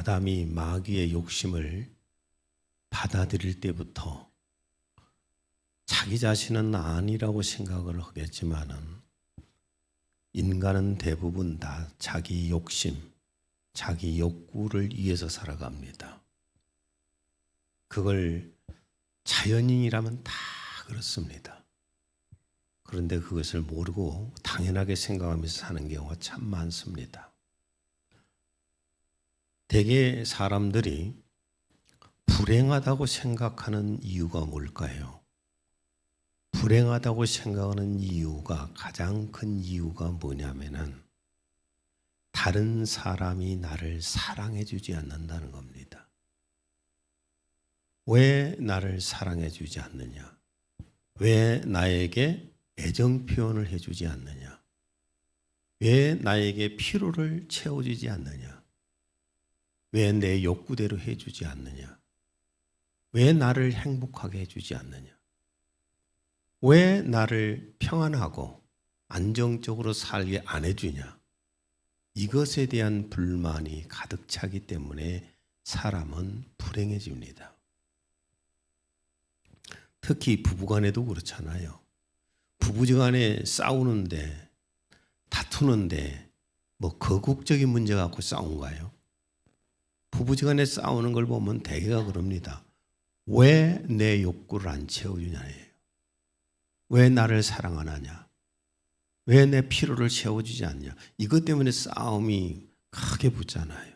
아담이 마귀의 욕심을 받아들일 때부터 자기 자신은 아니라고 생각을 하겠지만은 인간은 대부분 다 자기 욕심, 자기 욕구를 위해서 살아갑니다. 그걸 자연인이라면 다 그렇습니다. 그런데 그것을 모르고 당연하게 생각하면서 사는 경우가 참 많습니다. 대개 사람들이 불행하다고 생각하는 이유가 뭘까요? 불행하다고 생각하는 이유가, 가장 큰 이유가 뭐냐면은 다른 사람이 나를 사랑해 주지 않는다는 겁니다. 왜 나를 사랑해 주지 않느냐? 왜 나에게 애정 표현을 해 주지 않느냐? 왜 나에게 필요를 채워주지 않느냐? 왜 내 욕구대로 해 주지 않느냐? 왜 나를 행복하게 해 주지 않느냐? 왜 나를 평안하고 안정적으로 살게 안 해주냐? 이것에 대한 불만이 가득 차기 때문에 사람은 불행해집니다. 특히 부부간에도 그렇잖아요. 부부간에 싸우는데, 다투는데 뭐 거국적인 문제 갖고 싸운가요? 부부간에 싸우는 걸 보면 대개가 그럽니다. 왜 내 욕구를 안 채워주냐예요. 왜 나를 사랑 안 하냐? 왜 내 필요를 채워주지 않냐? 이것 때문에 싸움이 크게 붙잖아요.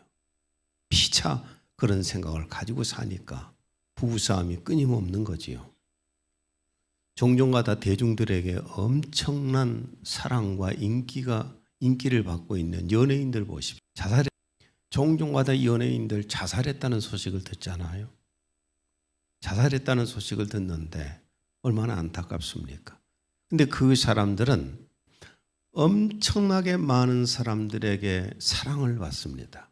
피차 그런 생각을 가지고 사니까 부부싸움이 끊임없는 거지요. 종종마다 대중들에게 엄청난 사랑과 인기를 받고 있는 연예인들 보십시오. 종종마다 연예인들 자살했다는 소식을 듣잖아요. 자살했다는 소식을 듣는데 얼마나 안타깝습니까? 근데 그 사람들은 엄청나게 많은 사람들에게 사랑을 받습니다.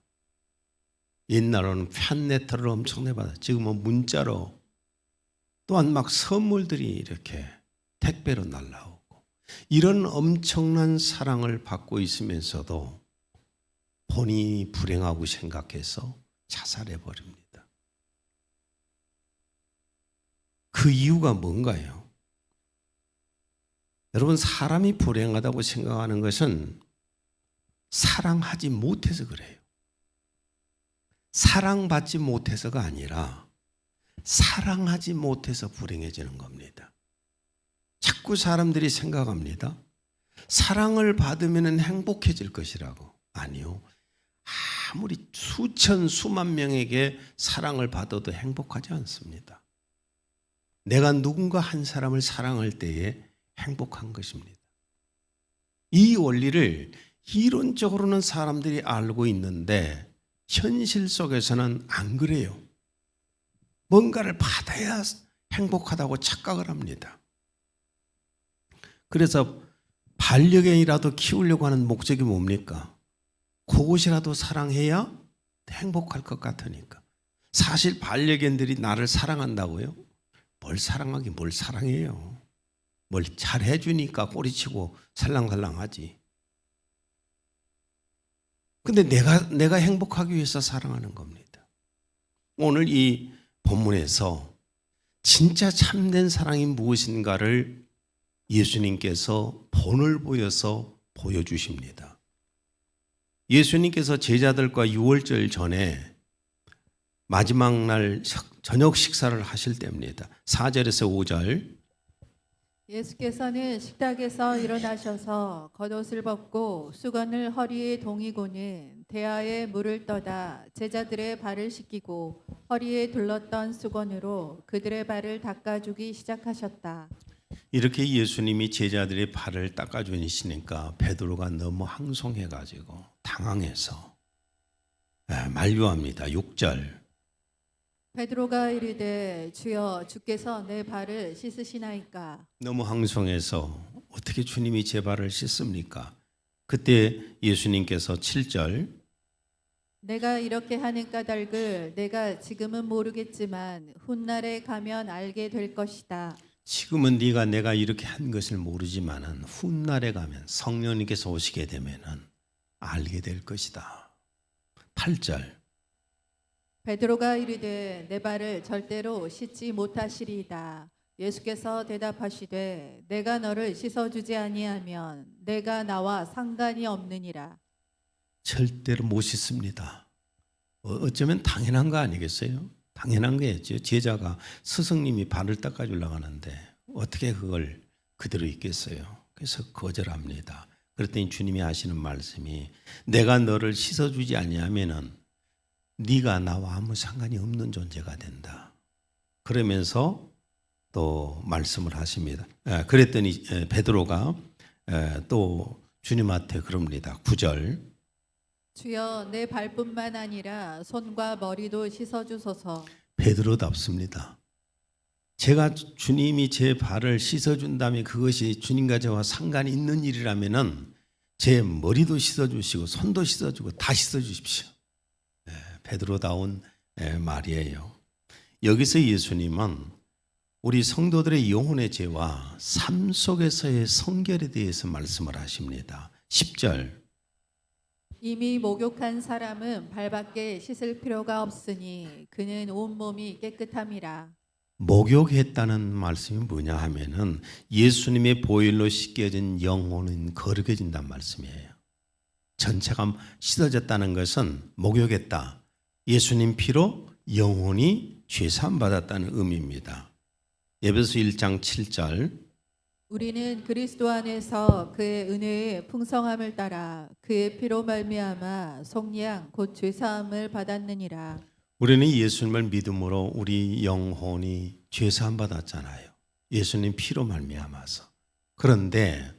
옛날에는 팬레터를 엄청나게 받았어요. 지금은 문자로, 또한 막 선물들이 이렇게 택배로 날라오고, 이런 엄청난 사랑을 받고 있으면서도 본인이 불행하고 생각해서 자살해 버립니다. 그 이유가 뭔가요? 여러분, 사람이 불행하다고 생각하는 것은 사랑하지 못해서 그래요. 사랑받지 못해서가 아니라 사랑하지 못해서 불행해지는 겁니다. 자꾸 사람들이 생각합니다. 사랑을 받으면 행복해질 것이라고. 아니요. 아무리 수천 수만 명에게 사랑을 받아도 행복하지 않습니다. 내가 누군가 한 사람을 사랑할 때에 행복한 것입니다. 이 원리를 이론적으로는 사람들이 알고 있는데 현실 속에서는 안 그래요. 뭔가를 받아야 행복하다고 착각을 합니다. 그래서 반려견이라도 키우려고 하는 목적이 뭡니까? 그것이라도 사랑해야 행복할 것 같으니까. 사실 반려견들이 나를 사랑한다고요? 뭘 사랑하긴 뭘 사랑해요. 뭘 잘해주니까 꼬리치고 살랑살랑하지. 근데 내가 행복하기 위해서 사랑하는 겁니다. 오늘 이 본문에서 진짜 참된 사랑이 무엇인가를 예수님께서 본을 보여서 보여주십니다. 예수님께서 제자들과 유월절 전에 마지막 날 저녁 식사를 하실 때입니다. 4절에서 5절. 예수께서는 식탁에서 일어나셔서 겉옷을 벗고 수건을 허리에 동이고는 대야에 물을 떠다 제자들의 발을 씻기고 허리에 둘렀던 수건으로 그들의 발을 닦아주기 시작하셨다. 이렇게 예수님이 제자들의 발을 닦아주시니까 베드로가 너무 항송해가지고 당황해서 만류합니다. 6절. 베드로가 이르되 주여 주께서 내 발을 씻으시나이까. 너무 항송해서 어떻게 주님이 제 발을 씻습니까? 그때 예수님께서 7절. 내가 이렇게 하는 까닭을 내가 지금은 모르겠지만 훗날에 가면 알게 될 것이다. 지금은 네가 내가 이렇게 한 것을 모르지만은 훗날에 가면 성령님께서 오시게 되면은 알게 될 것이다. 8절. 베드로가 이르되 내 발을 절대로 씻지 못하시리이다. 예수께서 대답하시되 내가 너를 씻어주지 아니하면 내가 나와 상관이 없느니라. 절대로 못 씻습니다. 어쩌면 당연한 거 아니겠어요? 당연한 거였죠. 제자가 스승님이 발을 닦아주려고 하는데 어떻게 그걸 그대로 있겠어요? 그래서 거절합니다. 그랬더니 주님이 하시는 말씀이 내가 너를 씻어주지 아니하면은 네가 나와 아무 상관이 없는 존재가 된다. 그러면서 또 말씀을 하십니다. 그랬더니 베드로가 또 주님한테 그럽니다. 9절 주여 내 발뿐만 아니라 손과 머리도 씻어주소서. 베드로답습니다. 제가 주님이 제 발을 씻어준다면 그것이 주님과 저와 상관이 있는 일이라면은 제 머리도 씻어주시고 손도 씻어주고 다 씻어주십시오. 베드로다운 말이에요. 여기서 예수님은 우리 성도들의 영혼의 죄와 삶 속에서의 성결에 대해서 말씀을 하십니다. 10절 이미 목욕한 사람은 발밖에 씻을 필요가 없으니 그는 온몸이 깨끗함이라. 목욕했다는 말씀이 뭐냐 하면은 예수님의 보혈로 씻겨진 영혼은 거룩해진다는 말씀이에요. 전체가 씻어졌다는 것은 목욕했다. 예수님 피로 영혼이 죄사함 받았다는 의미입니다. 에베소 1장 7절 우리는 그리스도 안에서 그의 은혜의 풍성함을 따라 그의 피로 말미암아 속량 곧 죄사함을 받았느니라. 우리는 예수님을 믿음으로 우리 영혼이 죄사함 받았잖아요. 예수님 피로 말미암아서. 그런데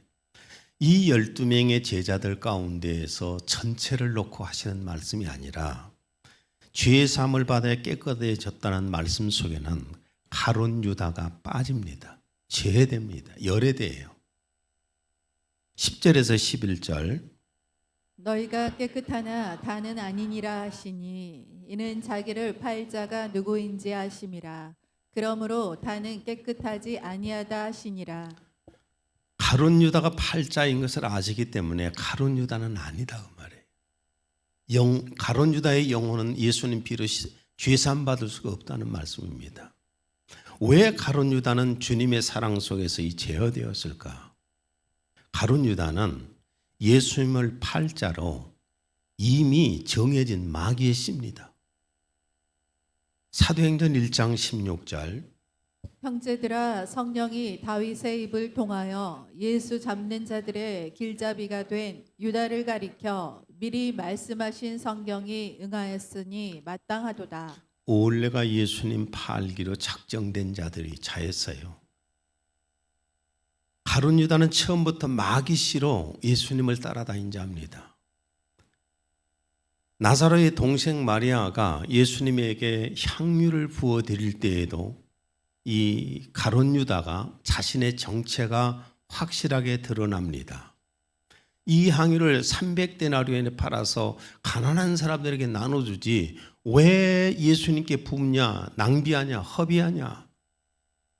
이 12명의 제자들 가운데에서 전체를 놓고 하시는 말씀이 아니라 죄사함을 받아 깨끗해졌다는 말씀 속에는 가룟 유다가 빠집니다. 제외됩니다. 열애돼요. 10절에서 11절 너희가 깨끗하나 다는 아니니라 하시니 이는 자기를 팔 자가 누구인지 아심이라. 그러므로 다는 깨끗하지 아니하다 하시니라. 가룟 유다가 팔자인 것을 아시기 때문에 가룟 유다는 아니다 그 말이에요. 가룟 유다의 영혼은 예수님 피로 죄사함 받을 수가 없다는 말씀입니다. 왜 가룟 유다는 주님의 사랑 속에서 제어되었을까? 가룟 유다는 예수님을 팔자로 이미 정해진 마귀의 씨입니다. 사도행전 1장 16절 형제들아 성령이 다윗의 입을 통하여 예수 잡는 자들의 길잡이가 된 유다를 가리켜 미리 말씀하신 성경이 응하였으니 마땅하도다. 원래가 예수님 팔기로 작정된 자들이 자였어요. 가룟 유다는 처음부터 마귀 씨로 예수님을 따라다닌 자입니다. 나사로의 동생 마리아가 예수님에게 향유를 부어 드릴 때에도 이 가룟 유다가 자신의 정체가 확실하게 드러납니다. 이 향유를 300데나리온에 팔아서 가난한 사람들에게 나눠주지 왜 예수님께 붓냐, 낭비하냐, 허비하냐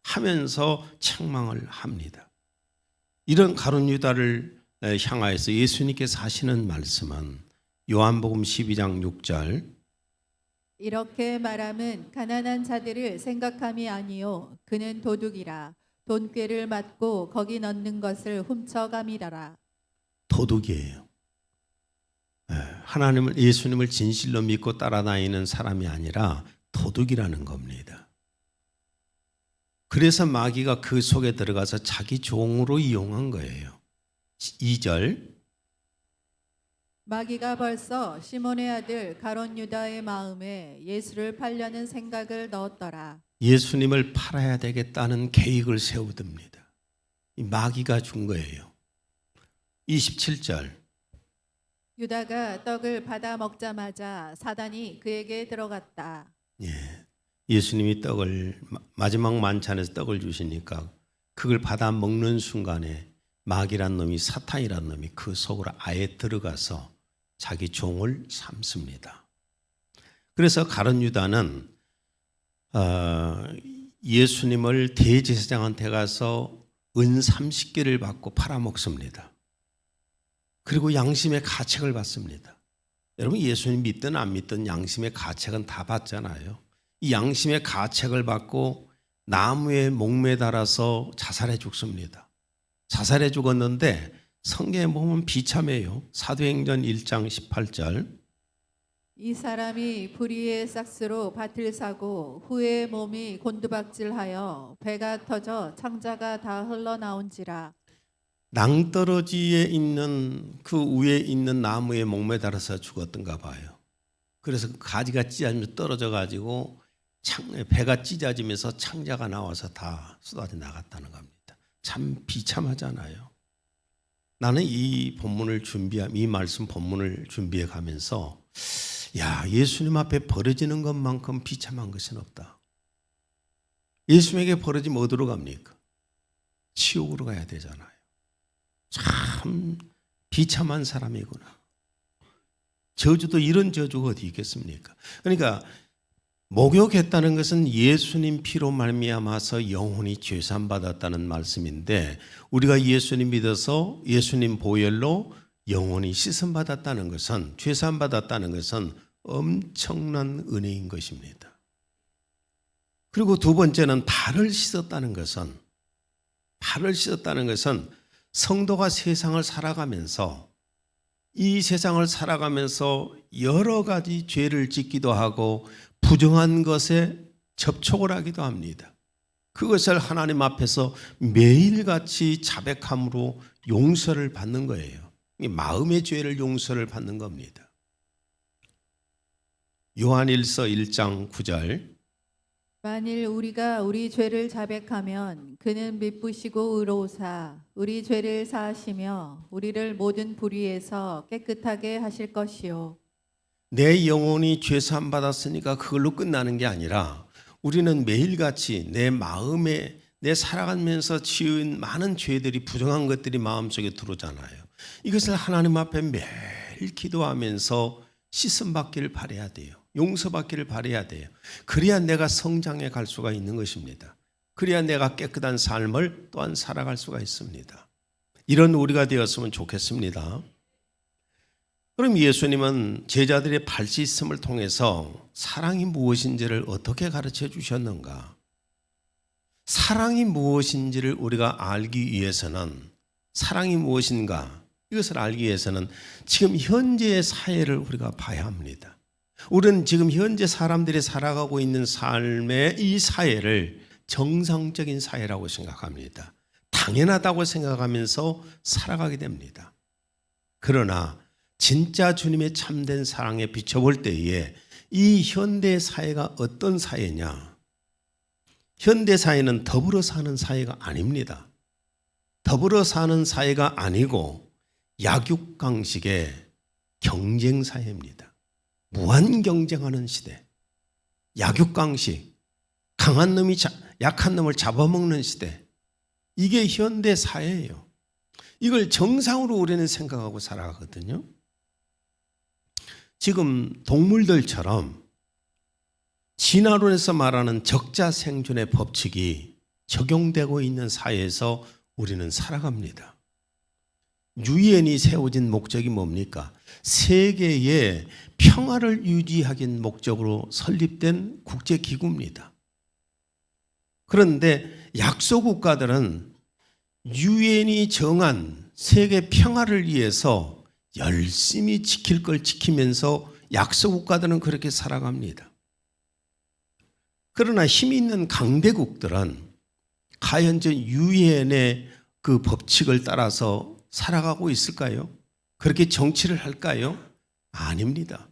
하면서 책망을 합니다. 이런 가룟 유다를 향하여서 예수님께서 하시는 말씀은 요한복음 12장 6절 이렇게 말함은 가난한 자들을 생각함이 아니요 그는 도둑이라. 돈꾀를 맞고 거기 넣는 것을 훔쳐감이라라. 도둑이에요. 하나님을 예수님을 진실로 믿고 따라다니는 사람이 아니라 도둑이라는 겁니다. 그래서 마귀가 그 속에 들어가서 자기 종으로 이용한 거예요. 2절 마귀가 벌써 시몬의 아들 가룟 유다의 마음에 예수를 팔려는 생각을 넣었더라. 예수님을 팔아야 되겠다는 계획을 세우듭니다. 이 마귀가 준 거예요. 27절 유다가 떡을 받아 먹자마자 사단이 그에게 들어갔다. 예수님이 떡을 마지막 만찬에서 떡을 주시니까 그걸 받아 먹는 순간에 마귀란 놈이 사탄이란 놈이 그 속으로 아예 들어가서 자기 종을 삼습니다. 그래서 가룟 유다는 예수님을 대제사장한테 가서 은 30개를 받고 팔아먹습니다. 그리고 양심의 가책을 받습니다. 여러분 예수님 믿든 안 믿든 양심의 가책은 다 받잖아요. 이 양심의 가책을 받고 나무에 목매달아서 자살해 죽습니다. 자살해 죽었는데 성경에 보면 비참해요. 사도행전 1장 18절. 이 사람이 불의의 싹스로 밭을 사고 후에 몸이 곤두박질하여 배가 터져 창자가 다 흘러나온지라. 낭떠러지에 있는 그 위에 있는 나무에 목매달아서 죽었던가 봐요. 그래서 그 가지가 찢어지면서 떨어져 가지고 배가 찢어지면서 창자가 나와서 다 쏟아져 나갔다는 겁니다. 참 비참하잖아요. 나는 이 말씀 본문을 준비해 가면서 야, 예수님 앞에 벌어지는 것만큼 비참한 것은 없다. 예수님에게 벌어지면 어디로 갑니까? 지옥으로 가야 되잖아요. 참 비참한 사람이구나. 저주도 이런 저주가 어디 있겠습니까? 그러니까 목욕했다는 것은 예수님 피로 말미암아서 영혼이 죄산 받았다는 말씀인데, 우리가 예수님 믿어서 예수님 보혈로 영혼이 씻음 받았다는 것은, 죄산 받았다는 것은 엄청난 은혜인 것입니다. 그리고 두 번째는 발을 씻었다는 것은 성도가 세상을 살아가면서 이 세상을 살아가면서 여러 가지 죄를 짓기도 하고 부정한 것에 접촉을 하기도 합니다. 그것을 하나님 앞에서 매일같이 자백함으로 용서를 받는 거예요. 마음의 죄를 용서를 받는 겁니다. 요한일서 1장 9절. 만일 우리가 우리 죄를 자백하면 그는 미쁘시고 의로우사 우리 죄를 사하시며 우리를 모든 불의에서 깨끗하게 하실 것이요. 내 영혼이 죄사함 받았으니까 그걸로 끝나는 게 아니라 우리는 매일같이 내 마음에 내 살아가면서 지은 많은 죄들이, 부정한 것들이 마음속에 들어오잖아요. 이것을 하나님 앞에 매일 기도하면서 씻음 받기를 바라야 돼요. 용서받기를 바라야 돼요. 그래야 내가 성장해 갈 수가 있는 것입니다. 그래야 내가 깨끗한 삶을 또한 살아갈 수가 있습니다. 이런 우리가 되었으면 좋겠습니다. 그럼 예수님은 제자들의 발 씻음을 통해서 사랑이 무엇인지를 어떻게 가르쳐 주셨는가? 사랑이 무엇인지를 우리가 알기 위해서는, 사랑이 무엇인가 이것을 알기 위해서는 지금 현재의 사회를 우리가 봐야 합니다. 우리는 지금 현재 사람들이 살아가고 있는 삶의 이 사회를 정상적인 사회라고 생각합니다. 당연하다고 생각하면서 살아가게 됩니다. 그러나 진짜 주님의 참된 사랑에 비춰볼 때에 이 현대 사회가 어떤 사회냐? 현대 사회는 더불어 사는 사회가 아닙니다. 더불어 사는 사회가 아니고 약육강식의 경쟁 사회입니다. 무한 경쟁하는 시대, 약육강식, 강한 놈이 약한 놈을 잡아먹는 시대, 이게 현대 사회예요. 이걸 정상으로 우리는 생각하고 살아가거든요. 지금 동물들처럼 진화론에서 말하는 적자생존의 법칙이 적용되고 있는 사회에서 우리는 살아갑니다. 유엔이 세워진 목적이 뭡니까? 세계의 평화를 유지하기 목적으로 설립된 국제기구입니다. 그런데 약소국가들은 유엔이 정한 세계 평화를 위해서 열심히 지킬 걸 지키면서 약소국가들은 그렇게 살아갑니다. 그러나 힘 있는 강대국들은 과연 저 유엔의 그 법칙을 따라서 살아가고 있을까요? 그렇게 정치를 할까요? 아닙니다.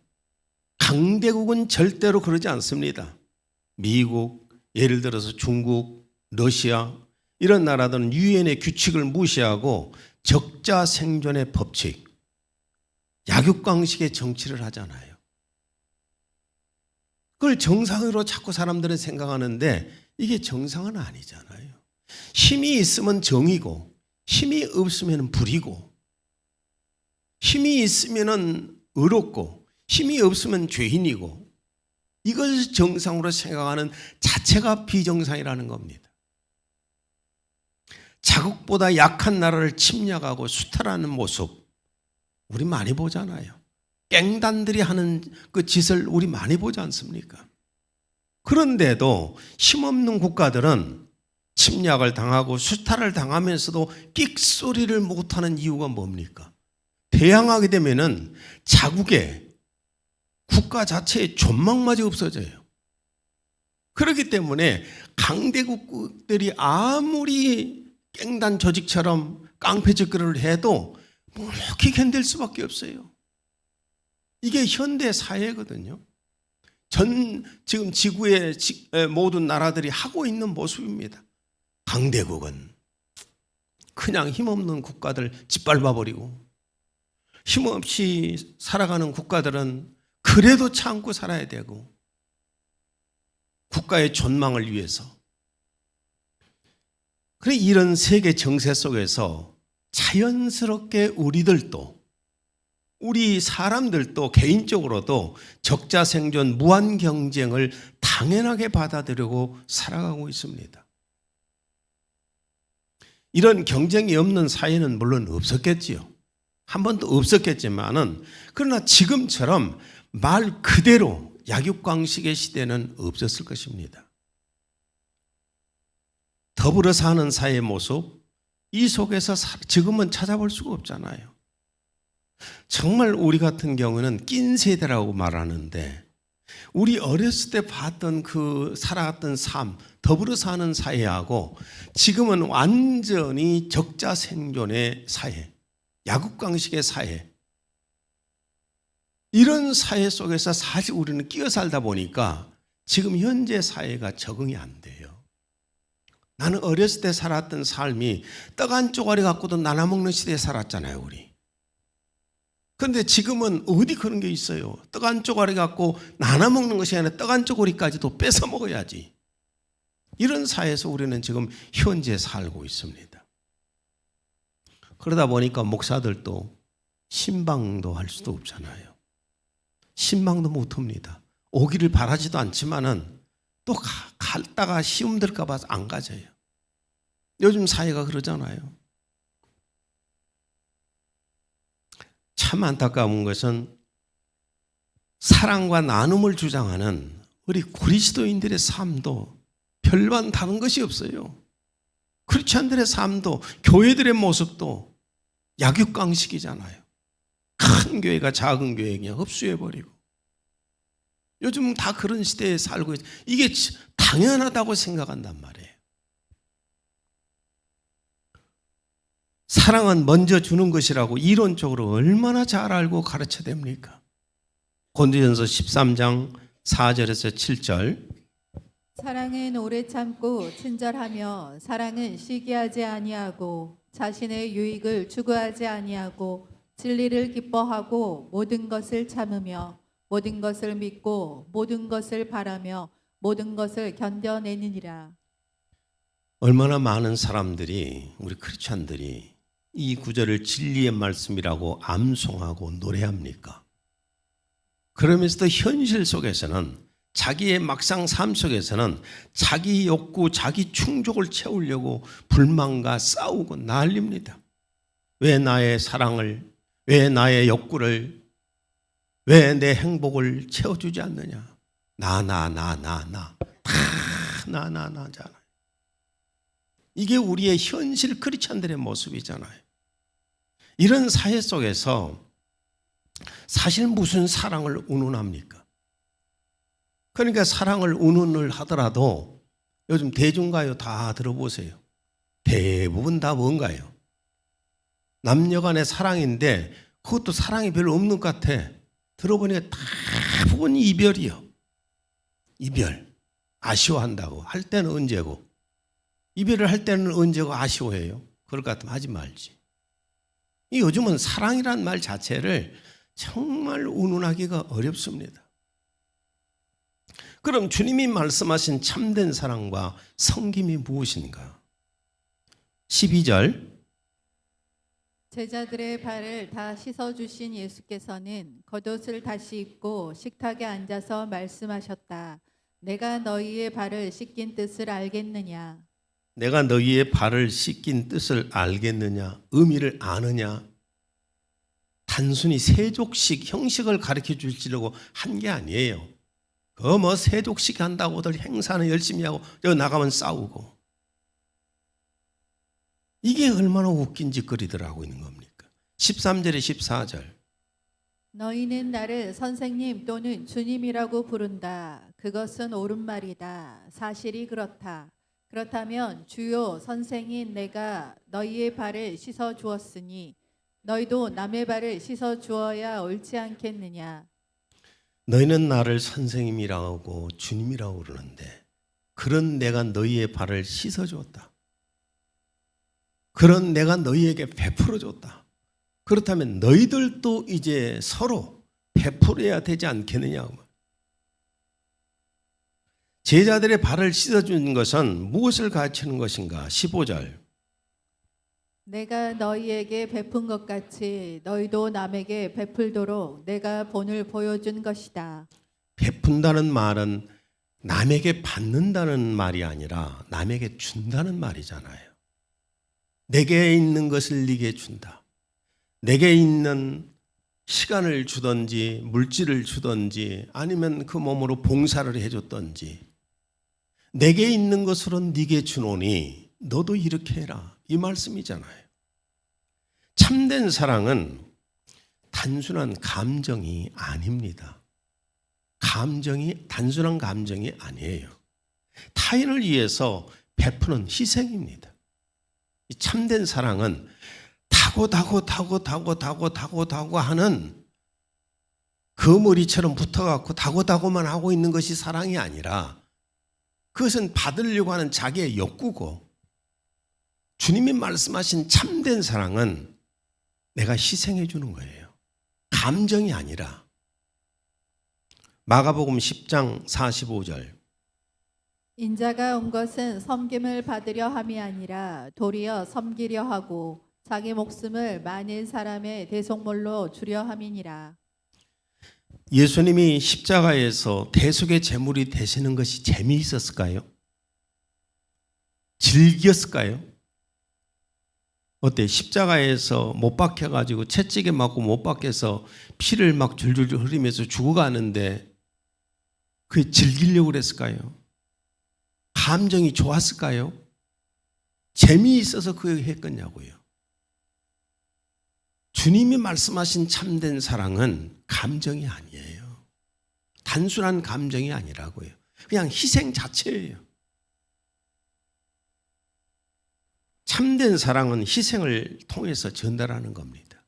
강대국은 절대로 그러지 않습니다. 미국, 예를 들어서 중국, 러시아 이런 나라들은 유엔의 규칙을 무시하고 적자 생존의 법칙, 약육강식의 정치를 하잖아요. 그걸 정상으로 자꾸 사람들은 생각하는데 이게 정상은 아니잖아요. 힘이 있으면 정이고 힘이 없으면 불이고 힘이 있으면 의롭고 힘이 없으면 죄인이고 이걸 정상으로 생각하는 자체가 비정상이라는 겁니다. 자국보다 약한 나라를 침략하고 수탈하는 모습 우리 많이 보잖아요. 깽단들이 하는 그 짓을 우리 많이 보지 않습니까? 그런데도 힘없는 국가들은 침략을 당하고 수탈을 당하면서도 끽소리를 못하는 이유가 뭡니까? 대항하게 되면은 자국의 국가 자체의 존망마저 없어져요. 그렇기 때문에 강대국들이 아무리 깽단 조직처럼 깡패 짓거리를 해도 묵묵히 견딜 수밖에 없어요. 이게 현대 사회거든요. 지금 지구의 모든 나라들이 하고 있는 모습입니다. 강대국은 그냥 힘없는 국가들 짓밟아버리고, 힘없이 살아가는 국가들은 그래도 참고 살아야 되고, 국가의 존망을 위해서. 그래, 이런 세계 정세 속에서 자연스럽게 우리 사람들도 개인적으로도 적자생존 무한 경쟁을 당연하게 받아들이고 살아가고 있습니다. 이런 경쟁이 없는 사회는 물론 없었겠지요. 한 번도 없었겠지만은, 그러나 지금처럼 말 그대로 약육강식의 시대는 없었을 것입니다. 더불어 사는 사회의 모습, 이 속에서 지금은 찾아볼 수가 없잖아요. 정말 우리 같은 경우는 낀 세대라고 말하는데, 우리 어렸을 때 봤던 그 살아갔던 삶, 더불어 사는 사회하고 지금은 완전히 적자생존의 사회, 약육강식의 사회, 이런 사회 속에서 사실 우리는 끼어 살다 보니까 지금 현재 사회가 적응이 안 돼요. 나는 어렸을 때 살았던 삶이 떡 한 쪼가리 갖고도 나눠 먹는 시대에 살았잖아요, 우리. 그런데 지금은 어디 그런 게 있어요? 떡 한 쪼가리 갖고 나눠 먹는 것이 아니라 떡 한 쪼가리까지도 뺏어 먹어야지. 이런 사회에서 우리는 지금 현재 살고 있습니다. 그러다 보니까 목사들도 신방도 할 수도 없잖아요. 신방도 못합니다. 오기를 바라지도 않지만은 또 갔다가 시험 들까 봐서 안 가져요. 요즘 사회가 그러잖아요. 참 안타까운 것은 사랑과 나눔을 주장하는 우리 그리스도인들의 삶도 별반 다른 것이 없어요. 크리스찬들의 삶도, 교회들의 모습도 약육강식이잖아요. 큰 교회가 작은 교회 그냥 흡수해버리고. 요즘 다 그런 시대에 살고 있어요. 이게 당연하다고 생각한단 말이에요. 사랑은 먼저 주는 것이라고 이론적으로 얼마나 잘 알고 가르쳐야 됩니까? 고린도전서 13장 4절에서 7절. 사랑은 오래 참고 친절하며, 사랑은 시기하지 아니하고 자신의 유익을 추구하지 아니하고 진리를 기뻐하고 모든 것을 참으며 모든 것을 믿고 모든 것을 바라며 모든 것을 견뎌내느니라. 얼마나 많은 사람들이, 우리 크리스찬들이 이 구절을 진리의 말씀이라고 암송하고 노래합니까? 그러면서도 현실 속에서는, 자기의 막상 삶 속에서는 자기 욕구, 자기 충족을 채우려고 불만과 싸우고 난립니다. 왜 나의 사랑을, 왜 나의 욕구를, 왜 내 행복을 채워주지 않느냐. 다 나잖아요. 이게 우리의 현실 크리스찬들의 모습이잖아요. 이런 사회 속에서 사실 무슨 사랑을 운운합니까? 그러니까 사랑을 운운을 하더라도 요즘 대중가요 다 들어보세요. 대부분 다 뭔가요? 남녀간의 사랑인데 그것도 사랑이 별로 없는 것 같아. 들어보니까 대부분 이별이요. 이별. 아쉬워한다고. 할 때는 언제고. 이별을 할 때는 언제고 아쉬워해요. 그럴 것 같으면 하지 말지. 요즘은 사랑이란 말 자체를 정말 운운하기가 어렵습니다. 그럼 주님이 말씀하신 참된 사랑과 섬김이 무엇인가? 12절. 제자들의 발을 다 씻어주신 예수께서는 겉옷을 다시 입고 식탁에 앉아서 말씀하셨다. 내가 너희의 발을 씻긴 뜻을 알겠느냐? 내가 너희의 발을 씻긴 뜻을 알겠느냐? 의미를 아느냐? 단순히 세족식 형식을 가르쳐 주시려고 한 게 아니에요. 그 뭐 세족식 한다고들 행사는 열심히 하고 여기 나가면 싸우고, 이게 얼마나 웃긴 짓거리들 하고 있는 겁니까? 13절에 14절. 너희는 나를 선생님 또는 주님이라고 부른다. 그것은 옳은 말이다. 사실이 그렇다. 그렇다면 주요 선생인 내가 너희의 발을 씻어 주었으니 너희도 남의 발을 씻어 주어야 옳지 않겠느냐. 너희는 나를 선생님이라고 주님이라고 그러는데 그런 내가 너희의 발을 씻어주었다. 그런 내가 너희에게 베풀어줬다. 그렇다면 너희들도 이제 서로 베풀어야 되지 않겠느냐고. 제자들의 발을 씻어주는 것은 무엇을 가르치는 것인가? 15절. 내가 너희에게 베푼 것 같이 너희도 남에게 베풀도록 내가 본을 보여준 것이다. 베푼다는 말은 남에게 받는다는 말이 아니라 남에게 준다는 말이잖아요. 내게 있는 것을 네게 준다. 내게 있는 시간을 주든지 물질을 주든지 아니면 그 몸으로 봉사를 해줬든지 내게 있는 것으로 네게 주노니 너도 이렇게 해라, 이 말씀이잖아요. 참된 사랑은 단순한 감정이 아닙니다. 단순한 감정이 아니에요. 타인을 위해서 베푸는 희생입니다. 이 참된 사랑은 타고 하는 그 머리처럼 붙어갖고 타고만 하고 있는 것이 사랑이 아니라 그것은 받으려고 하는 자기의 욕구고, 주님이 말씀하신 참된 사랑은 내가 희생해 주는 거예요. 감정이 아니라. 마가복음 10장 45절. 인자가 온 것은 섬김을 받으려 함이 아니라 도리어 섬기려 하고 자기 목숨을 많은 사람의 대속물로 주려 함이니라. 예수님이 십자가에서 대속의 제물이 되시는 것이 재미있었을까요? 즐겼을까요? 어때? 십자가에서 못 박혀가지고 채찍에 맞고 못 박혀서 피를 막 줄줄 흐리면서 죽어가는데 그게 즐기려고 그랬을까요? 감정이 좋았을까요? 재미있어서 그 얘기 했겠냐고요. 주님이 말씀하신 참된 사랑은 감정이 아니에요. 단순한 감정이 아니라고요. 그냥 희생 자체예요. 참된 사랑은 희생을 통해서 전달하는 겁니다.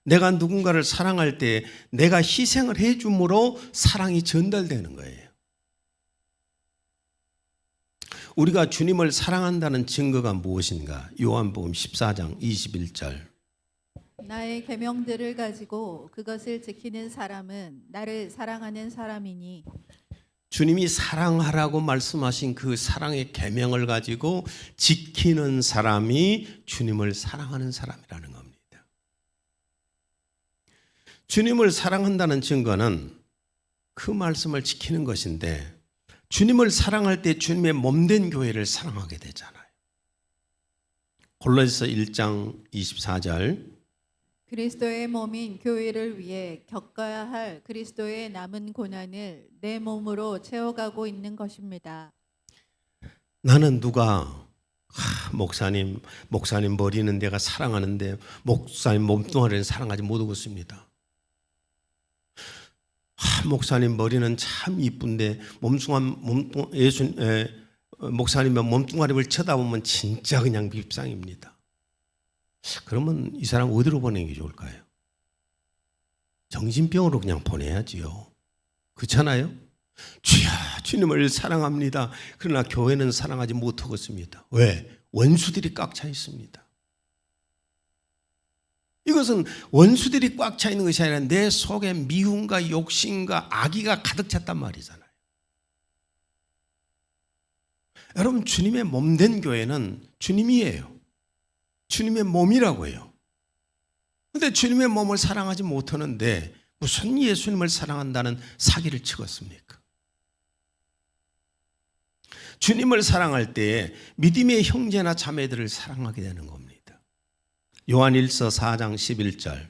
내가 누군가를 사랑할 때 내가 희생을 해줌으로 사랑이 전달되는 거예요. 우리가 주님을 사랑한다는 증거가 무엇인가? 요한복음 14장 21절. 나의 계명들을 가지고 그것을 지키는 사람은 나를 사랑하는 사람이니. 주님이 사랑하라고 말씀하신 그 사랑의 계명을 가지고 지키는 사람이 주님을 사랑하는 사람이라는 겁니다. 주님을 사랑한다는 증거는 그 말씀을 지키는 것인데, 주님을 사랑할 때 주님의 몸된 교회를 사랑하게 되잖아요. 골로새서 1장 24절. 그리스도의 몸인 교회를 위해 겪어야 할 그리스도의 남은 고난을 내 몸으로 채워가고 있는 것입니다. 나는 누가 목사님 머리는 내가 사랑하는데 목사님 몸뚱아리는 사랑하지 못하겠습니다. 목사님 머리는 참 이쁜데 목사님의 몸뚱아리를 쳐다보면 진짜 그냥 밉상입니다. 그러면 이 사람 어디로 보내는 게 좋을까요? 정신병으로 그냥 보내야지요. 그렇잖아요? 주야, 주님을 사랑합니다. 그러나 교회는 사랑하지 못하겠습니다. 왜? 원수들이 꽉 차 있습니다. 이것은 원수들이 꽉 차 있는 것이 아니라 내 속에 미움과 욕심과 악의가 가득 찼단 말이잖아요. 여러분, 주님의 몸된 교회는 주님이에요. 주님의 몸이라고 해요. 그런데 주님의 몸을 사랑하지 못하는데 무슨 예수님을 사랑한다는 사기를 치겠습니까? 주님을 사랑할 때 믿음의 형제나 자매들을 사랑하게 되는 겁니다. 요한 1서 4장 11절.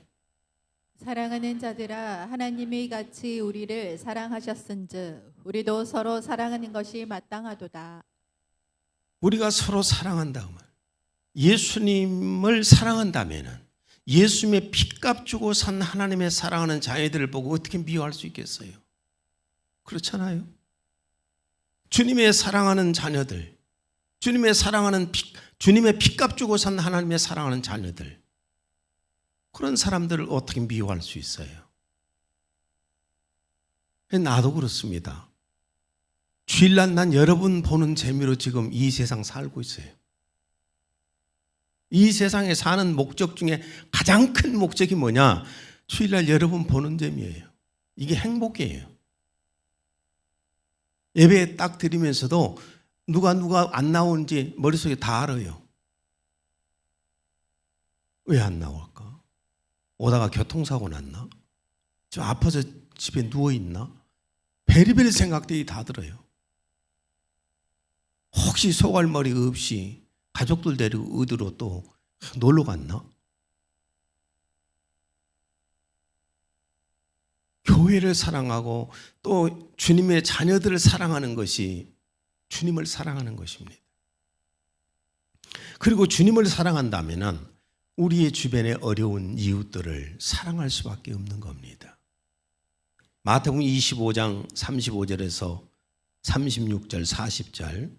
사랑하는 자들아, 하나님이 같이 우리를 사랑하셨은즉 우리도 서로 사랑하는 것이 마땅하도다. 우리가 서로 사랑한다면, 예수님을 사랑한다면은 예수님의 핏값 주고 산 하나님의 사랑하는 자녀들을 보고 어떻게 미워할 수 있겠어요? 그렇잖아요. 주님의 사랑하는 자녀들, 주님의 핏값 주고 산 하나님의 사랑하는 자녀들, 그런 사람들을 어떻게 미워할 수 있어요? 나도 그렇습니다. 주일날 난 여러분 보는 재미로 지금 이 세상 살고 있어요. 이 세상에 사는 목적 중에 가장 큰 목적이 뭐냐? 주일날 여러분 보는 재미예요. 이게 행복이에요. 예배 딱 드리면서도 누가 안 나오는지 머릿속에 다 알아요. 왜 안 나올까? 오다가 교통사고 났나? 좀 아파서 집에 누워있나? 베리베리 생각들이 다 들어요. 혹시 소갈머리 없이 가족들 데리고 어디로 또 놀러 갔나? 교회를 사랑하고 또 주님의 자녀들을 사랑하는 것이 주님을 사랑하는 것입니다. 그리고 주님을 사랑한다면 우리의 주변에 어려운 이웃들을 사랑할 수밖에 없는 겁니다. 마태복음 25장 35절에서 36절 40절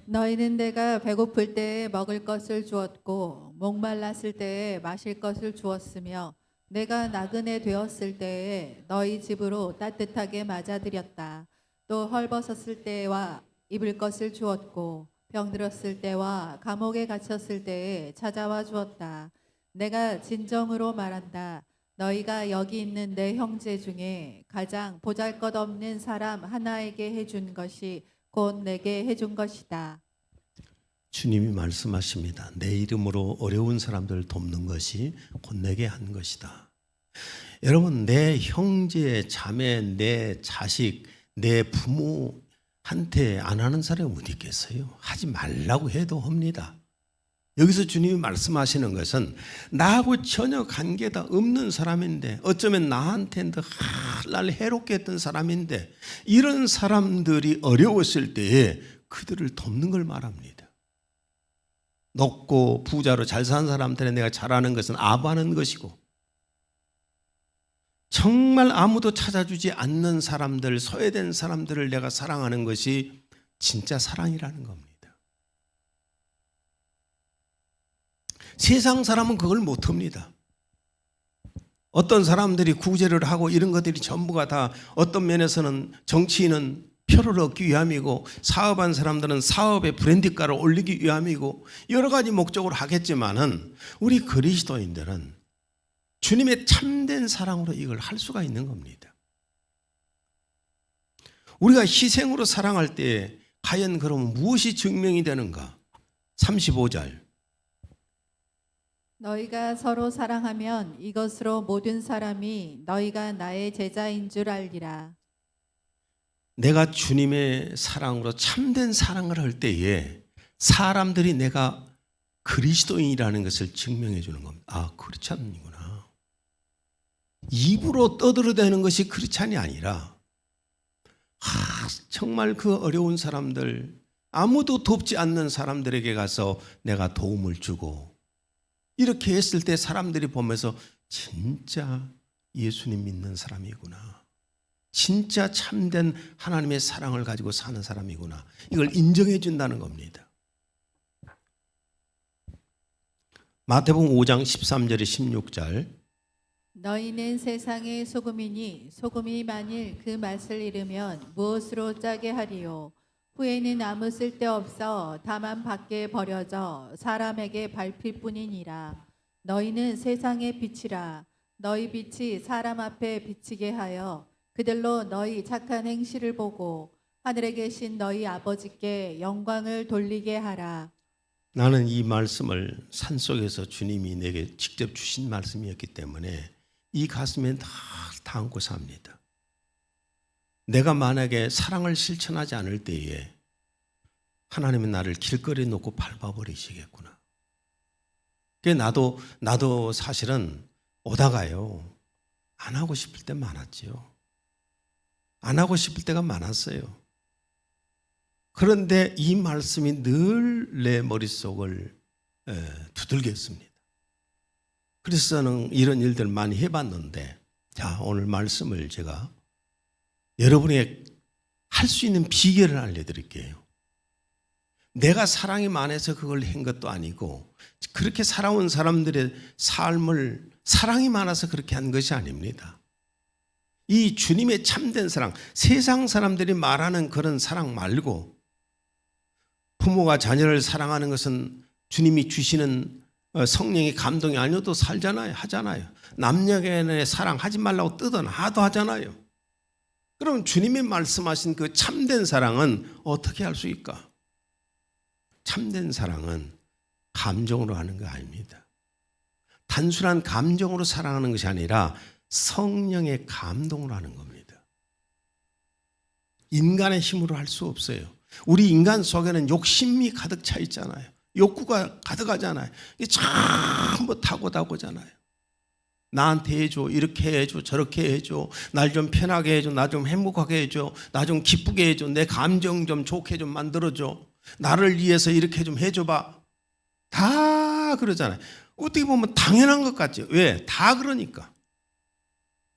너희는 내가 배고플 때에 먹을 것을 주었고 목말랐을 때에 마실 것을 주었으며 내가 나그네 되었을 때에 너희 집으로 따뜻하게 맞아들였다. 또 헐벗었을 때와 입을 것을 주었고 병들었을 때와 감옥에 갇혔을 때에 찾아와 주었다. 내가 진정으로 말한다. 너희가 여기 있는 내 형제 중에 가장 보잘것없는 사람 하나에게 해준 것이 곧 내게 해준 것이다. 주님이 말씀하십니다. 내 이름으로 어려운 사람들을 돕는 것이 곧 내게 한 것이다. 여러분, 내 형제, 자매, 내 자식, 내 부모한테 안 하는 사람이 어디 있겠어요? 하지 말라고 해도 합니다. 여기서 주님이 말씀하시는 것은 나하고 전혀 관계가 없는 사람인데, 어쩌면 나한테는 날 해롭게 했던 사람인데, 이런 사람들이 어려웠을 때에 그들을 돕는 걸 말합니다. 높고 부자로 잘 사는 사람들에 내가 잘하는 것은 아부하는 것이고, 정말 아무도 찾아주지 않는 사람들, 소외된 사람들을 내가 사랑하는 것이 진짜 사랑이라는 겁니다. 세상 사람은 그걸 못합니다. 어떤 사람들이 구제를 하고 이런 것들이 전부가 다 어떤 면에서는 정치인은 표를 얻기 위함이고, 사업한 사람들은 사업의 브랜드가를 올리기 위함이고, 여러 가지 목적으로 하겠지만은 우리 그리스도인들은 주님의 참된 사랑으로 이걸 할 수가 있는 겁니다. 우리가 희생으로 사랑할 때 과연 그러면 무엇이 증명이 되는가? 35절 너희가 서로 사랑하면 이것으로 모든 사람이 너희가 나의 제자인 줄 알리라. 내가 주님의 사랑으로 참된 사랑을 할 때에 사람들이 내가 그리스도인이라는 것을 증명해 주는 겁니다. 아, 크리스찬이구나. 입으로 떠들어대는 것이 크리스찬이 아니라, 정말 그 어려운 사람들, 아무도 돕지 않는 사람들에게 가서 내가 도움을 주고, 이렇게 했을 때 사람들이 보면서 진짜 예수님 믿는 사람이구나, 진짜 참된 하나님의 사랑을 가지고 사는 사람이구나, 이걸 인정해 준다는 겁니다. 마태복음 5장 13절에 16절 너희는 세상의 소금이니 소금이 만일 그 맛을 잃으면 무엇으로 짜게 하리요? 후에는 아무 쓸데없어 다만 밖에 버려져 사람에게 밟힐 뿐이니라. 너희는 세상의 빛이라. 너희 빛이 사람 앞에 비치게 하여 그들로 너희 착한 행실을 보고 하늘에 계신 너희 아버지께 영광을 돌리게 하라. 나는 이 말씀을 산속에서 주님이 내게 직접 주신 말씀이었기 때문에 이 가슴에 다 안고 삽니다. 내가 만약에 사랑을 실천하지 않을 때에 하나님은 나를 길거리에 놓고 밟아버리시겠구나. 나도 사실은 오다가요, 안 하고 싶을 때 많았지요. 안 하고 싶을 때가 많았어요. 그런데 이 말씀이 늘 내 머릿속을 두들겨 했습니다. 그래서 저는 이런 일들을 많이 해봤는데, 자, 오늘 말씀을 제가 여러분에게 할 수 있는 비결을 알려드릴게요. 내가 사랑이 많아서 그걸 한 것도 아니고, 그렇게 살아온 사람들의 삶을 사랑이 많아서 그렇게 한 것이 아닙니다. 이 주님의 참된 사랑, 세상 사람들이 말하는 그런 사랑 말고, 부모가 자녀를 사랑하는 것은 주님이 주시는 성령의 감동이 아니어도 살잖아요. 하잖아요. 남녀간의 사랑하지 말라고 뜯어놔도 하잖아요. 그럼 주님이 말씀하신 그 참된 사랑은 어떻게 할 수 있을까? 참된 사랑은 감정으로 하는 거 아닙니다. 단순한 감정으로 사랑하는 것이 아니라 성령의 감동으로 하는 겁니다. 인간의 힘으로 할 수 없어요. 우리 인간 속에는 욕심이 가득 차 있잖아요. 욕구가 가득하잖아요. 이게 전부 타고나고잖아요. 나한테 해줘, 이렇게 해줘, 저렇게 해줘, 날 좀 편하게 해줘, 나 좀 행복하게 해줘, 나 좀 기쁘게 해줘, 내 감정 좀 좋게 좀 만들어줘, 나를 위해서 이렇게 좀 해줘봐. 다 그러잖아요. 어떻게 보면 당연한 것 같죠. 왜? 다 그러니까.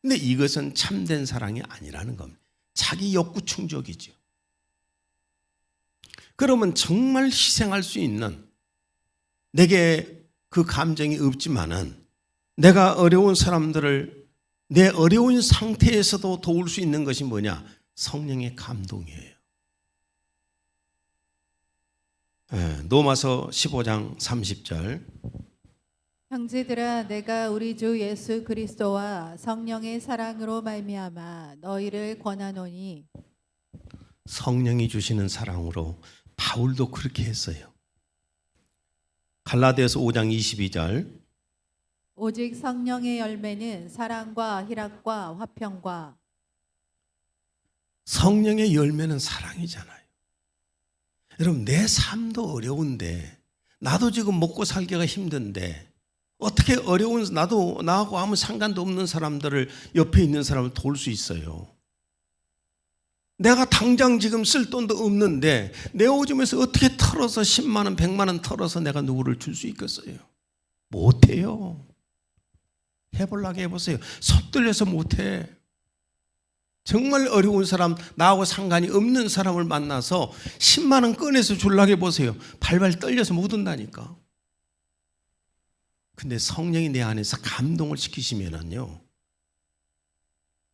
근데 이것은 참된 사랑이 아니라는 겁니다. 자기 욕구 충족이죠. 그러면 정말 희생할 수 있는, 내게 그 감정이 없지만은 내가 어려운 사람들을 내 어려운 상태에서도 도울 수 있는 것이 뭐냐? 성령의 감동이에요. 로마서 15장 30절. 형제들아, 내가 우리 주 예수 그리스도와 성령의 사랑으로 말미암아 너희를 권하노니. 성령이 주시는 사랑으로 바울도 그렇게 했어요. 갈라디아서 5장 22절. 오직 성령의 열매는 사랑과 희락과 화평과. 성령의 열매는 사랑이잖아요. 여러분, 내 삶도 어려운데, 나도 지금 먹고 살기가 힘든데, 어떻게 어려운, 나하고 아무 상관도 없는 사람들을, 옆에 있는 사람을 도울 수 있어요? 내가 당장 지금 쓸 돈도 없는데 내 오줌에서 어떻게 털어서 10만 원, 100만 원 털어서 내가 누구를 줄 수 있겠어요? 못해요. 해보려고 해보세요. 섣들려서 못해. 정말 어려운 사람, 나하고 상관이 없는 사람을 만나서 10만 원 꺼내서 주려고 해보세요. 발발 떨려서 못 온다니까. 근데 성령이 내 안에서 감동을 시키시면은요,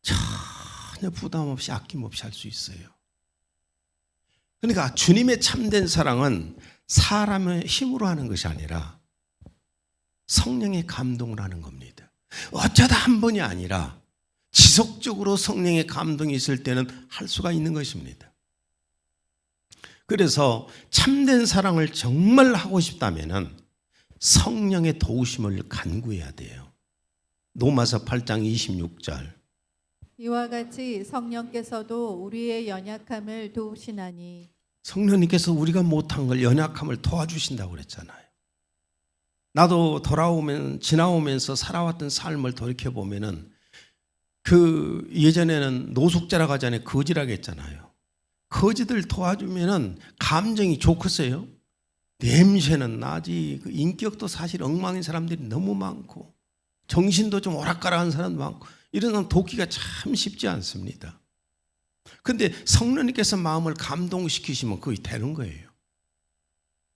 전혀 부담 없이 아낌없이 할 수 있어요. 그러니까 주님의 참된 사랑은 사람의 힘으로 하는 것이 아니라 성령의 감동을 하는 겁니다. 어쩌다 한 번이 아니라 지속적으로 성령의 감동이 있을 때는 할 수가 있는 것입니다. 그래서 참된 사랑을 정말 하고 싶다면 성령의 도우심을 간구해야 돼요. 로마서 8장 26절. 이와 같이 성령께서도 우리의 연약함을 도우시나니. 성령님께서 우리가 못한 걸, 연약함을 도와주신다고 그랬잖아요. 나도 지나오면서 살아왔던 삶을 돌이켜보면은, 그 예전에는 노숙자라고 하잖아요. 거지라고 했잖아요. 거지들 도와주면은 감정이 좋겠어요? 냄새는 나지. 그 인격도 사실 엉망인 사람들이 너무 많고, 정신도 좀 오락가락한 사람도 많고, 이런 건 돕기가 참 쉽지 않습니다. 근데 성령님께서 마음을 감동시키시면 거의 되는 거예요.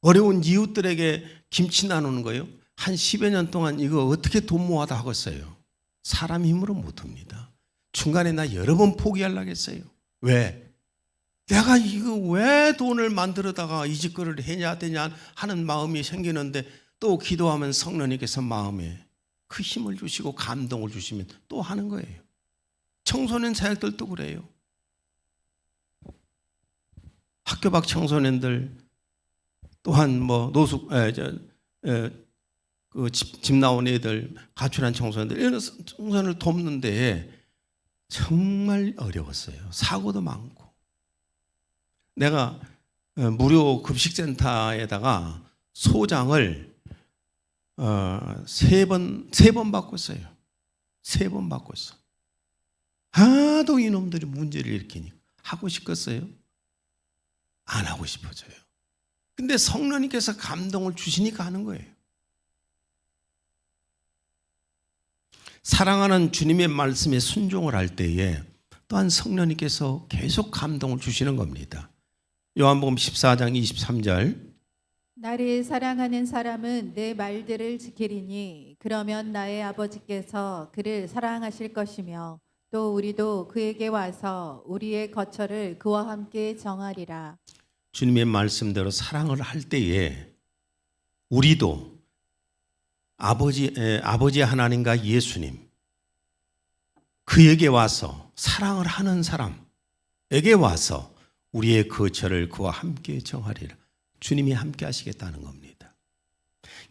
어려운 이웃들에게 김치 나누는 거요, 한 10여 년 동안 이거 어떻게 돈 모아다 하겠어요? 사람 힘으로 못합니다. 중간에 나 여러 번 포기하려고 했어요. 왜? 내가 이거 왜 돈을 만들어다가 이 짓거리를 해야 되냐 하는 마음이 생기는데, 또 기도하면 성령님께서 마음에 그 힘을 주시고 감동을 주시면 또 하는 거예요. 청소년 사역들도 그래요. 학교 밖 청소년들, 또한 뭐 집 나온 애들, 가출한 청소년들, 이런 청소년을 돕는데 정말 어려웠어요. 사고도 많고. 내가 무료 급식센터에다가 소장을 세 번 바꿨어요. 3번 바꿨어. 하도 이놈들이 문제를 일으키니까 하고 싶겠어요? 안 하고 싶어져요. 근데 성령님께서 감동을 주시니까 하는 거예요. 사랑하는 주님의 말씀에 순종을 할 때에 또한 성령님께서 계속 감동을 주시는 겁니다. 요한복음 14장 23절 나를 사랑하는 사람은 내 말들을 지키리니 그러면 나의 아버지께서 그를 사랑하실 것이며 또 우리도 그에게 와서 우리의 거처를 그와 함께 정하리라. 주님의 말씀대로 사랑을 할 때에 우리도 아버지 하나님과 예수님 그에게 와서 사랑을 하는 사람에게 와서 우리의 거처를 그와 함께 정하리라. 주님이 함께 하시겠다는 겁니다.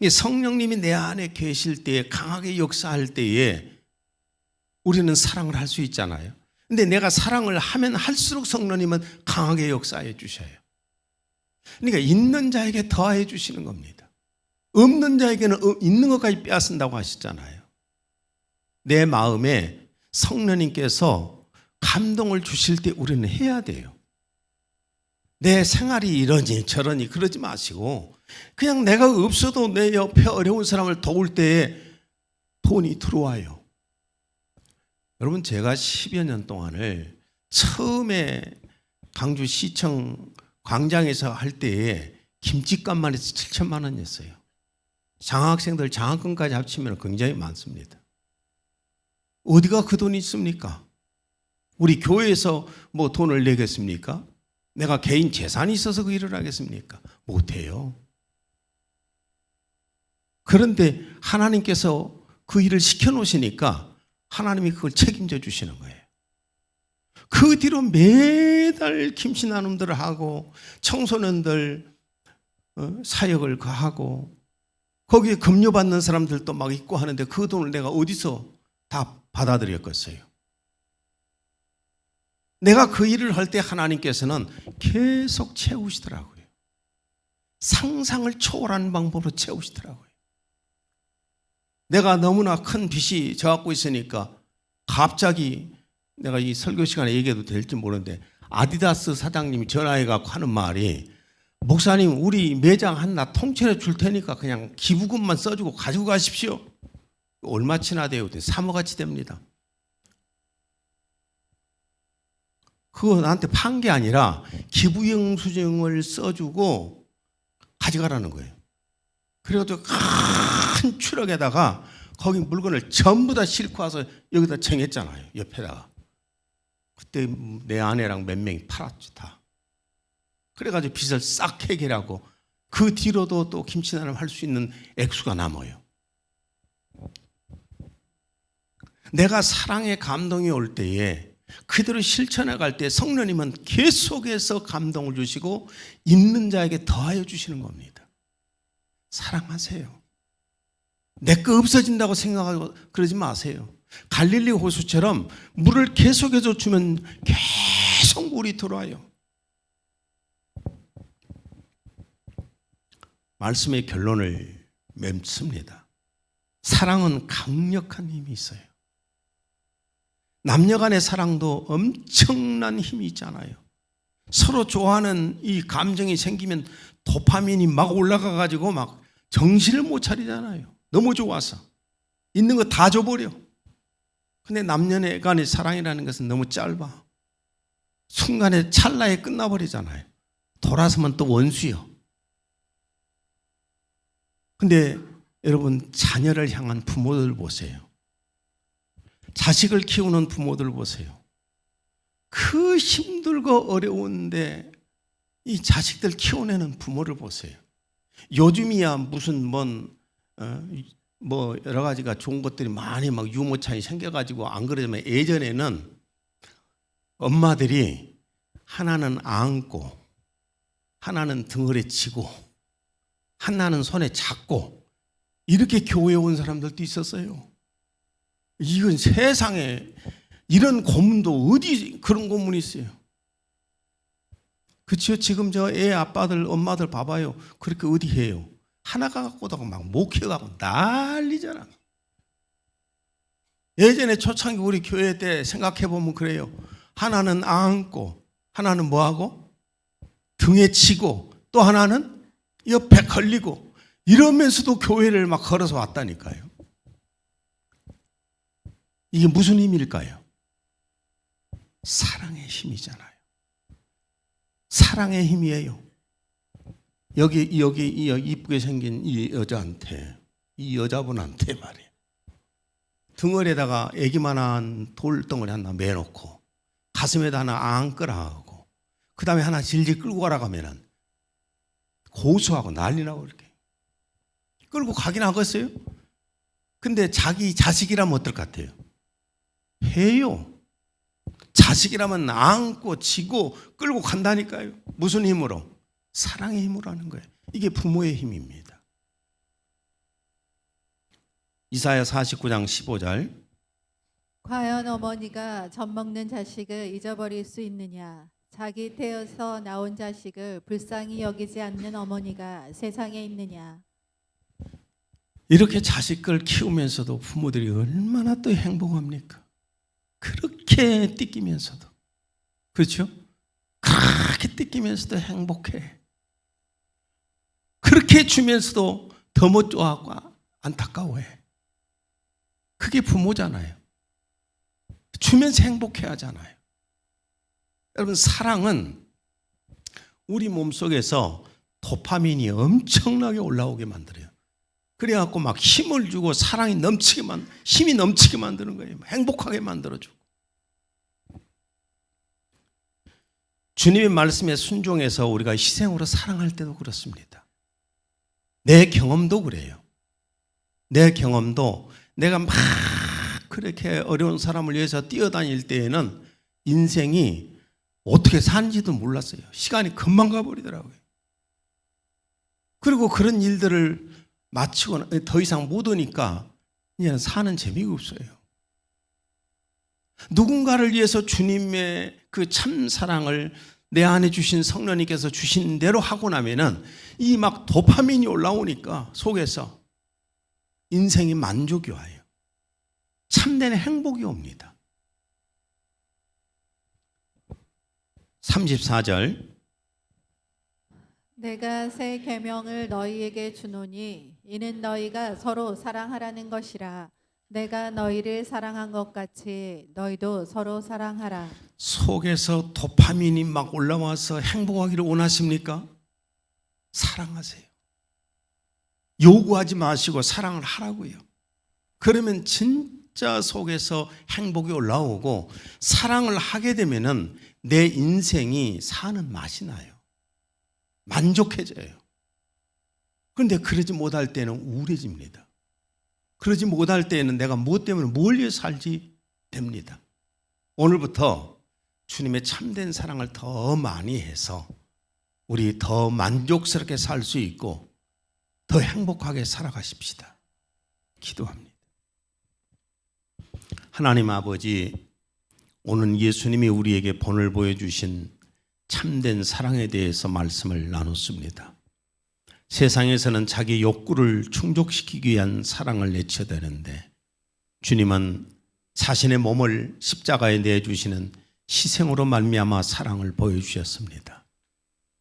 성령님이 내 안에 계실 때에 강하게 역사할 때에 우리는 사랑을 할 수 있잖아요. 근데 내가 사랑을 하면 할수록 성령님은 강하게 역사해 주셔요. 그러니까 있는 자에게 더해 주시는 겁니다. 없는 자에게는 있는 것까지 빼앗는다고 하시잖아요. 내 마음에 성령님께서 감동을 주실 때 우리는 해야 돼요. 내 생활이 이러니 저러니 그러지 마시고 그냥 내가 없어도 내 옆에 어려운 사람을 도울 때에 돈이 들어와요. 여러분 제가 10여 년 동안을 처음에 광주시청 광장에서 할 때에 김치값만 해서 7천만 원이었어요. 장학생들 장학금까지 합치면 굉장히 많습니다. 어디가 그 돈이 있습니까? 우리 교회에서 뭐 돈을 내겠습니까? 내가 개인 재산이 있어서 그 일을 하겠습니까? 못해요. 그런데 하나님께서 그 일을 시켜놓으시니까 하나님이 그걸 책임져 주시는 거예요. 그 뒤로 매달 김치 나눔들을 하고 청소년들 사역을 하고 거기에 급료받는 사람들도 막 있고 하는데 그 돈을 내가 어디서 다 받아들였겠어요? 내가 그 일을 할 때 하나님께서는 계속 채우시더라고요. 상상을 초월하는 방법으로 채우시더라고요. 내가 너무나 큰 빚이 져갖고 있으니까 갑자기 내가 이 설교 시간에 얘기해도 될지 모르는데 아디다스 사장님이 전화해갖고 하는 말이 목사님 우리 매장 하나 통째로 줄 테니까 그냥 기부금만 써주고 가지고 가십시오. 얼마치나 돼요? 3억어치 됩니다. 그거 나한테 판 게 아니라 기부영수증을 써주고 가져가라는 거예요. 그래가지고 큰 추럭에다가 거기 물건을 전부 다 싣고 와서 여기다 쟁했잖아요. 옆에다가. 그때 내 아내랑 몇 명이 팔았죠 다. 그래가지고 빚을 싹 해결하고 그 뒤로도 또 김치나눔 할 수 있는 액수가 남아요. 내가 사랑의 감동이 올 때에 그대로 실천해 갈 때 성령님은 계속해서 감동을 주시고 있는 자에게 더하여 주시는 겁니다. 사랑하세요. 내 거 없어진다고 생각하고 그러지 마세요. 갈릴리 호수처럼 물을 계속해서 주면 계속 물이 들어와요. 말씀의 결론을 맺습니다. 사랑은 강력한 힘이 있어요. 남녀 간의 사랑도 엄청난 힘이 있잖아요. 서로 좋아하는 이 감정이 생기면 도파민이 막 올라가 가지고 막 정신을 못 차리잖아요. 너무 좋아서 있는 거 다 줘버려. 근데 남녀 간의 사랑이라는 것은 너무 짧아. 순간에 찰나에 끝나버리잖아요. 돌아서면 또 원수요. 근데 여러분 자녀를 향한 부모들 보세요. 자식을 키우는 부모들 보세요. 그 힘들고 어려운데 이 자식들 키워내는 부모를 보세요. 요즘이야 무슨 뭐 여러 가지가 좋은 것들이 많이 막 유모차이 생겨가지고 안 그러지만 예전에는 엄마들이 하나는 안고 하나는 등을에 지고 하나는 손에 잡고 이렇게 교회에 온 사람들도 있었어요. 이건 세상에 이런 고문도 어디 그런 고문이 있어요. 그렇죠? 지금 저 애 아빠들 엄마들 봐봐요. 그렇게 어디 해요? 하나가 갖고다가 막 목혀가고 난리잖아. 예전에 초창기 우리 교회 때 생각해 보면 그래요. 하나는 안고, 하나는 뭐하고? 등에 치고, 또 하나는 옆에 걸리고, 이러면서도 교회를 막 걸어서 왔다니까요. 이게 무슨 힘일까요? 사랑의 힘이잖아요. 사랑의 힘이에요. 여기 이쁘게 생긴 이 여자한테, 이 여자분한테 말이에요. 등어리에다가 애기만한 돌덩어리 하나 매놓고 가슴에다 하나 안거라 하고 그 다음에 하나 질질 끌고 가라고 하면은 고소하고 난리나고 이렇게 끌고 가긴 하겠어요? 근데 자기 자식이라면 어떨 것 같아요? 해요. 자식이라면 안고 지고 끌고 간다니까요. 무슨 힘으로? 사랑의 힘으로 하는 거예요. 이게 부모의 힘입니다. 이사야 49장 15절. 과연 어머니가 젖 먹는 자식을 잊어버릴 수 있느냐? 자기 태에서 나온 자식을 불쌍히 여기지 않는 어머니가 세상에 있느냐? 이렇게 자식을 키우면서도 부모들이 얼마나 또 행복합니까? 그렇게 띠끼면서도, 그렇죠? 그렇게 띠끼면서도 행복해. 그렇게 주면서도 더 못 좋아하고 안타까워해. 그게 부모잖아요. 주면서 행복해 하잖아요. 여러분, 사랑은 우리 몸속에서 도파민이 엄청나게 올라오게 만들어요. 그래갖고 막 힘을 주고 사랑이 넘치게 힘이 넘치게 만드는 거예요. 행복하게 만들어주고. 주님의 말씀에 순종해서 우리가 희생으로 사랑할 때도 그렇습니다. 내 경험도 그래요. 내 경험도 내가 막 그렇게 어려운 사람을 위해서 뛰어다닐 때에는 인생이 어떻게 사는지도 몰랐어요. 시간이 금방 가버리더라고요. 그리고 그런 일들을 마치고 더 이상 못 오니까 이제는 사는 재미가 없어요. 누군가를 위해서 주님의 그 참 사랑을 내 안에 주신 성령님께서 주신 대로 하고 나면은 이 막 도파민이 올라오니까 속에서 인생이 만족이 와요. 참된 행복이 옵니다. 34절. 내가 새 계명을 너희에게 주노니 이는 너희가 서로 사랑하라는 것이라. 내가 너희를 사랑한 것 같이 너희도 서로 사랑하라. 속에서 도파민이 막 올라와서 행복하기를 원하십니까? 사랑하세요. 요구하지 마시고 사랑을 하라고요. 그러면 진짜 속에서 행복이 올라오고 사랑을 하게 되면은 내 인생이 사는 맛이 나요. 만족해져요. 그런데 그러지 못할 때는 우울해집니다. 그러지 못할 때에는 내가 무엇 때문에 뭘 위해 살지 됩니다. 오늘부터 주님의 참된 사랑을 더 많이 해서 우리 더 만족스럽게 살 수 있고 더 행복하게 살아가십시다. 기도합니다. 하나님 아버지, 오늘 예수님이 우리에게 본을 보여주신 참된 사랑에 대해서 말씀을 나눴습니다. 세상에서는 자기 욕구를 충족시키기 위한 사랑을 내쳐대는데 주님은 자신의 몸을 십자가에 내주시는 희생으로 말미암아 사랑을 보여주셨습니다.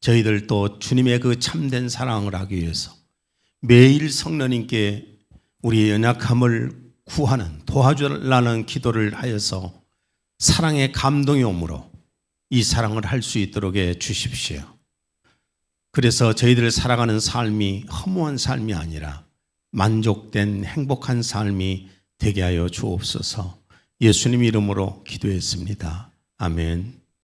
저희들도 주님의 그 참된 사랑을 하기 위해서 매일 성령님께 우리의 연약함을 구하는 도와주라는 기도를 하여서 사랑의 감동이 오므로 이 사랑을 할 수 있도록 해 주십시오. 그래서 저희들을 살아가는 삶이 허무한 삶이 아니라 만족된 행복한 삶이 되게 하여 주옵소서. 예수님 이름으로 기도했습니다. 아멘.